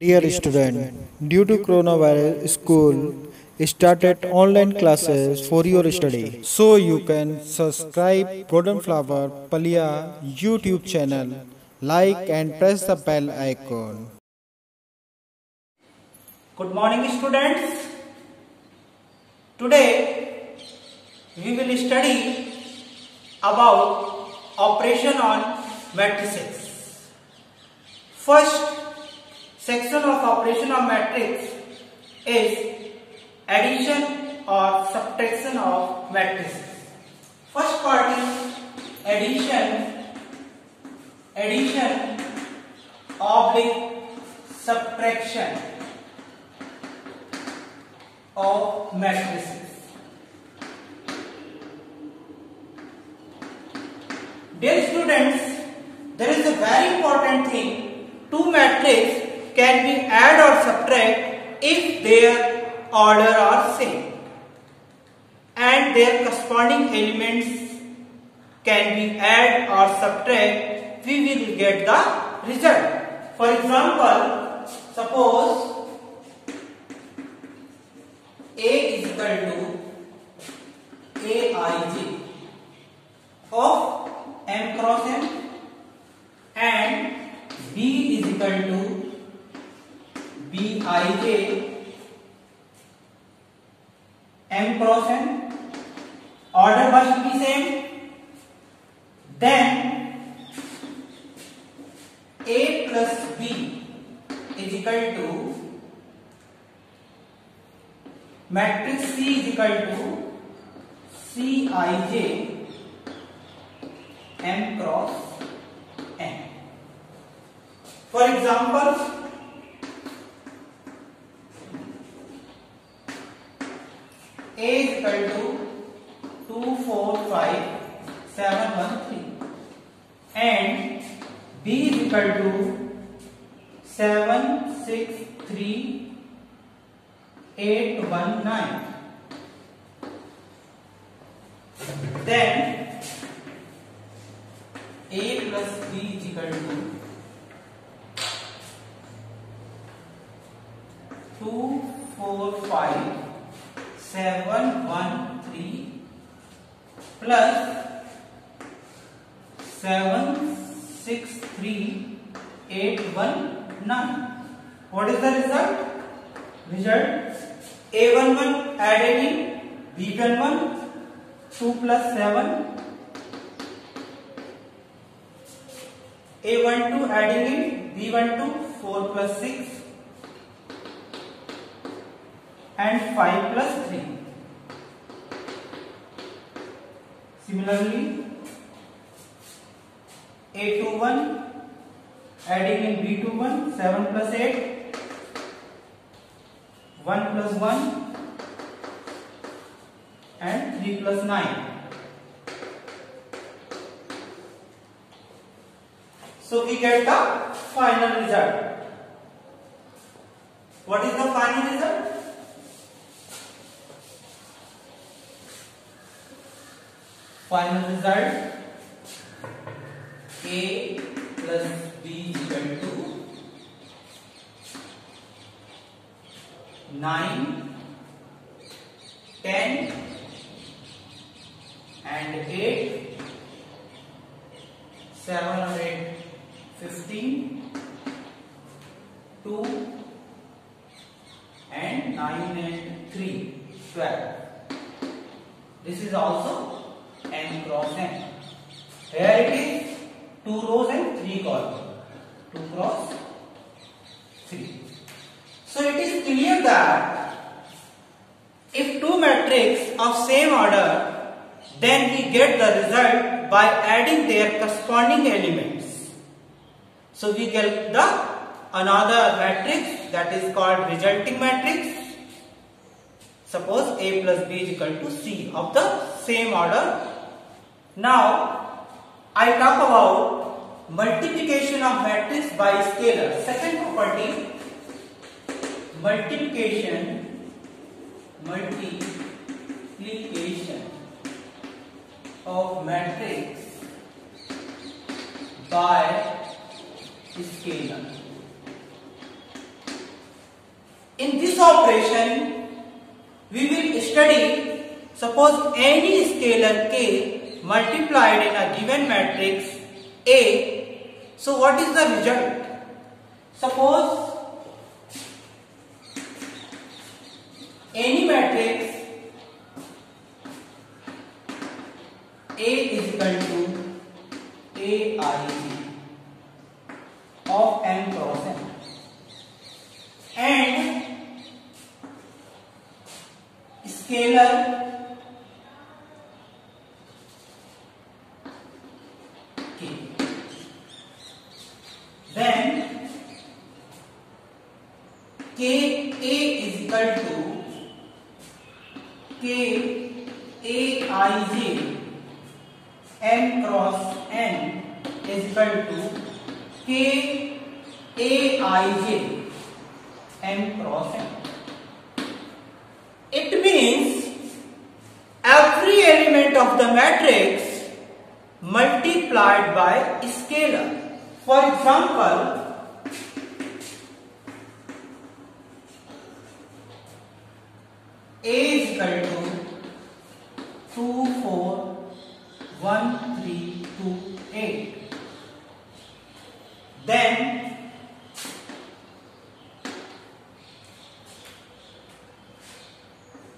Dear student, due to coronavirus, school started online classes for your study. So you can subscribe Golden Flower Palia YouTube channel, like and press the bell icon. Good morning students. Today we will study about operation on matrices. First section of operation of matrix is addition or subtraction of matrices. First part is addition oblique subtraction of matrices. Dear students, there is a very important thing. Two matrices can be add or subtract if their order are same and their corresponding elements can be add or subtract. We will get the result. For example, suppose A is equal to Aij of M cross M and B is equal to Bij M cross N. Order must be same. Then A plus B is equal to matrix C is equal to Cij M cross N. For example, A is equal to 2, 4, 5, 7, 1, 3 and B is equal to 7, 6, 3, 8, 1, 9. Then A plus B is equal to 2, 4, 5, 7, 1, 3 plus 7, 6, 3, 8, 1, 9. What is the result? Result A11 added in B11, 2 plus 7, A12 adding in B12, 4 plus 6 and 5 plus 3. Similarly, A21 adding in B21, 7 plus 8, 1 plus 1 and 3 plus 9. So we get the final result. What is the final result? Final result A plus B is equal to 9, 10 and 8, 7 or 8, 15, 2 and 9 and 3, 12. This is also N cross N. Here it is 2 rows and 3 columns. 2 cross 3. So it is clear that if two matrices of same order, then we get the result by adding their corresponding elements. So we get the another matrix that is called resulting matrix. Suppose A plus B is equal to C of the same order. Now I talk about multiplication of matrix by scalar. Second property, multiplication of matrix by scalar. In this operation, we will study, suppose any scalar k multiplied in a given matrix A. So what is the result? Suppose any matrix A is equal to Aij of n cross n, and scalar k, then Ka is equal to Kaij n cross n is equal to Kaij n cross n. It means every element of the matrix multiplied by scalar. For example, A is equal to 2, 4, 1, 3, 2, 8. Then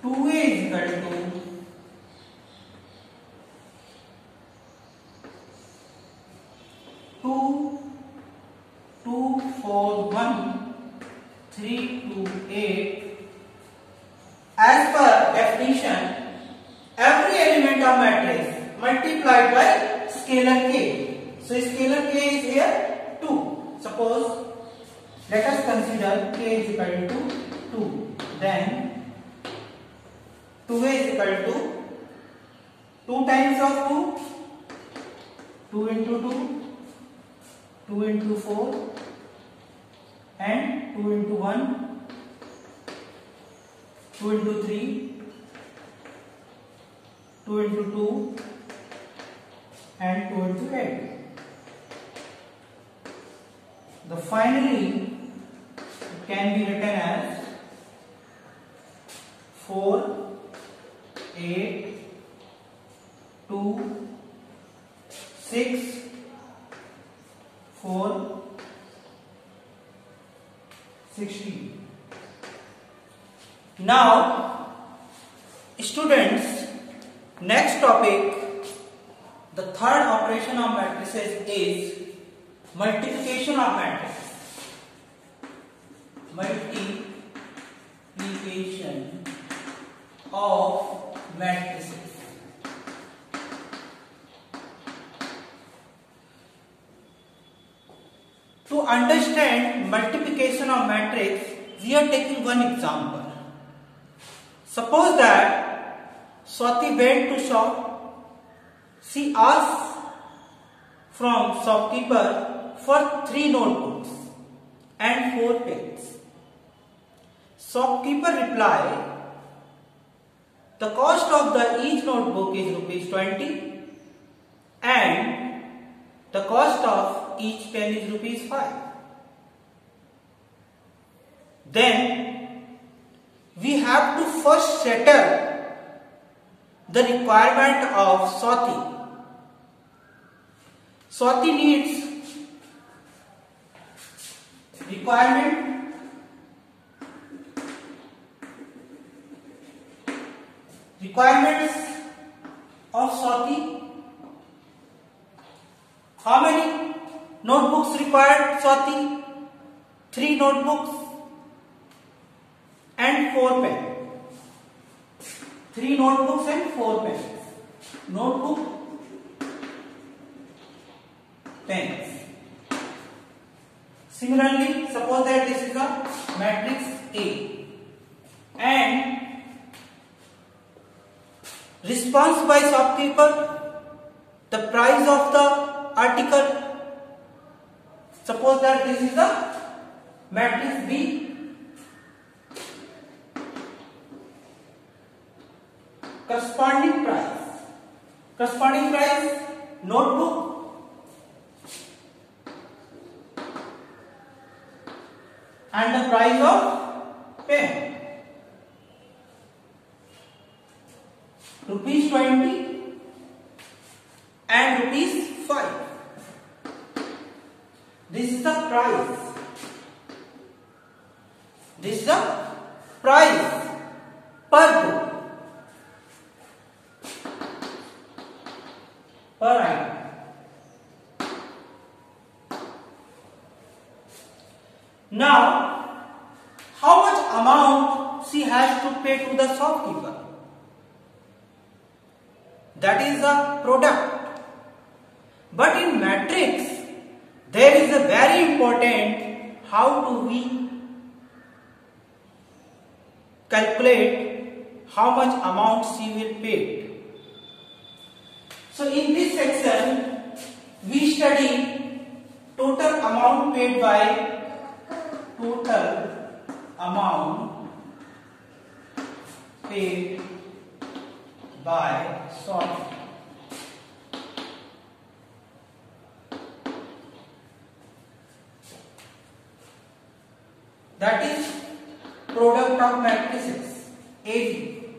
2A is equal to 2, 2, 4, 1, 3, 2, 8. As per definition, every element of matrix multiplied by scalar k. So scalar k is here 2. Suppose let us consider k is equal to 2. Then 2a is equal to 2 times of 2, 2 into 2, 2 into 4, and 2 into 1, 2 into 3, 2 into 2, and 2 into 8. The finally it can be written as 4, 8, 2, 6, 4, 16. Now, students, next topic, the third operation of matrices is multiplication of matrices. Multiplication of matrices. To understand multiplication of matrix, we are taking one example. Suppose that Swati went to shop. She asked from shopkeeper for 3 notebooks and 4 pens. Shopkeeper replied, the cost of each notebook is rupees 20 and the cost of each pen is rupees 5. Then we have to first settle the requirement of Swati. Swati needs requirements of Swati. How many notebooks required Swati? 3 notebooks and 4 pens. 3 notebooks and 4 pens. Notebook, pens. Similarly, suppose that this is a matrix A and response by shopkeeper, the price of the article. Suppose that this is the matrix B. Corresponding price, notebook and the price of pen. Rupees 20 and rupees 5. This is the price. This is the price per book, per item. Now, how much amount she has to pay to the shopkeeper? That is the product. But in matrix, there is a very important how do we calculate how much amount she will pay. So in this section, we study total amount paid by shopkeeper. That is product of matrices, AB.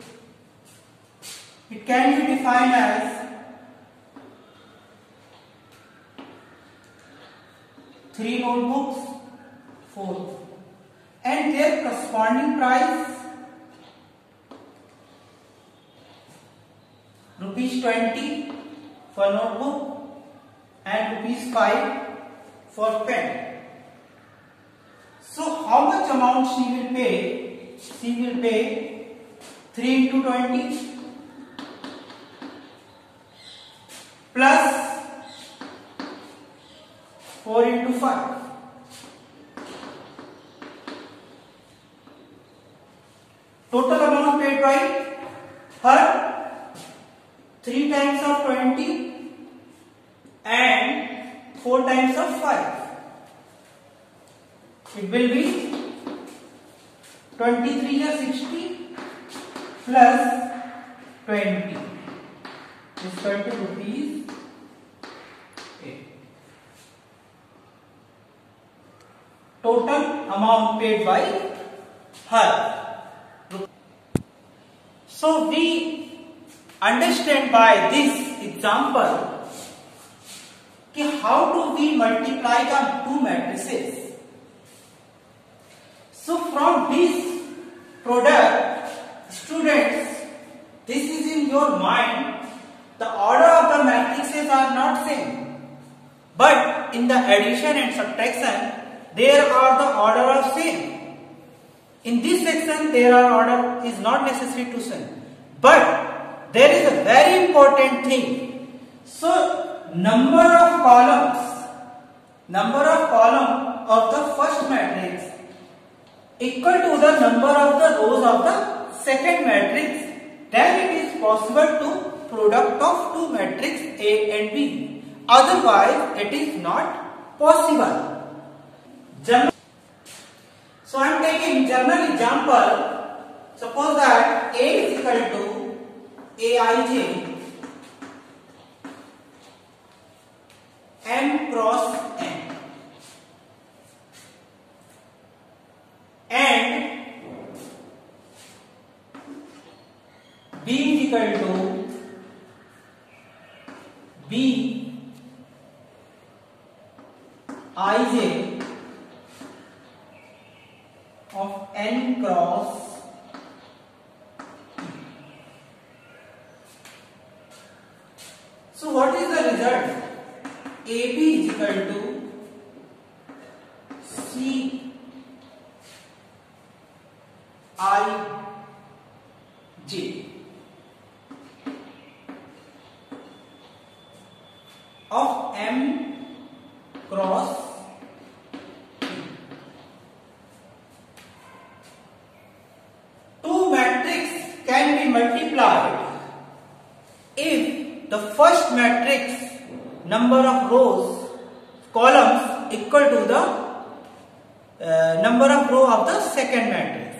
It can be defined as 3 notebooks, 4, and their corresponding price rupees 20 for notebook and rupees 5 for pen. So how much amount she will pay? She will pay 3 into 20 plus 4 into 5. Total amount paid by her 3 times of 20 and 4 times of 5. It will be 23 is 60 plus 20 is 20 rupees. Total amount paid by her. So we understand by this example how do we multiply the two matrices. So from this product, students, this is in your mind, the order of the matrices are not same, but in the addition and subtraction there are the order of same. In this section there are order is not necessary to same, but there is a very important thing. So number of columns of the first matrix equal to the number of the rows of the second matrix, then it is possible to product of two matrices A and B. Otherwise, it is not possible. So I am taking general example. Suppose that A is equal to Aij M cross N. And B is equal to B Ij of N cross E. So what is the result? AB is equal to C I J of M cross E. Two matrices can be multiplied if the first matrix number of rows columns equal to the number of row of the second matrix.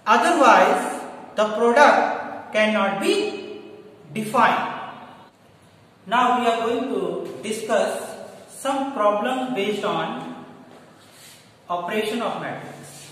Otherwise, the product cannot be defined. Now we are going to discuss some problems based on operation of matrix.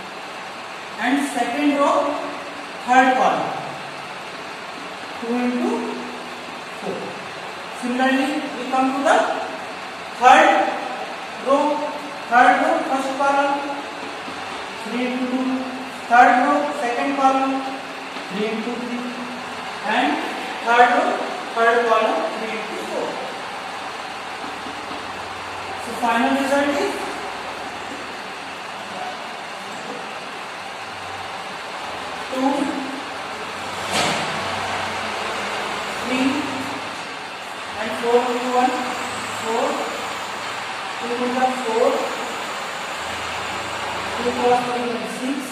third column, 2 into 4. Similarly, we come to the third row, first column, 3 into 2, third row, second column, 3 into 3, and third row, third column, 3 into 4. So final result is 2, 3, and 4 into 1, 4, 2 into 4, 2 cross 4 is 6,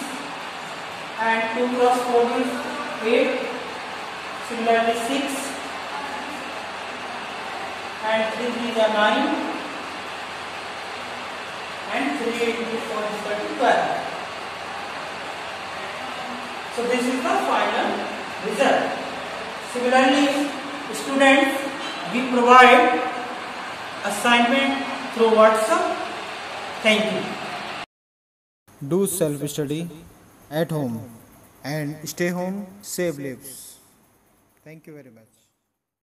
and 2 cross 4 is 8, similarly 6, and 3 is 9, and 3 into 4 is 12. So this is the final result. Similarly, students, we provide assignment through WhatsApp. Thank you. Do self-study at home and stay home, save lives. Thank you very much.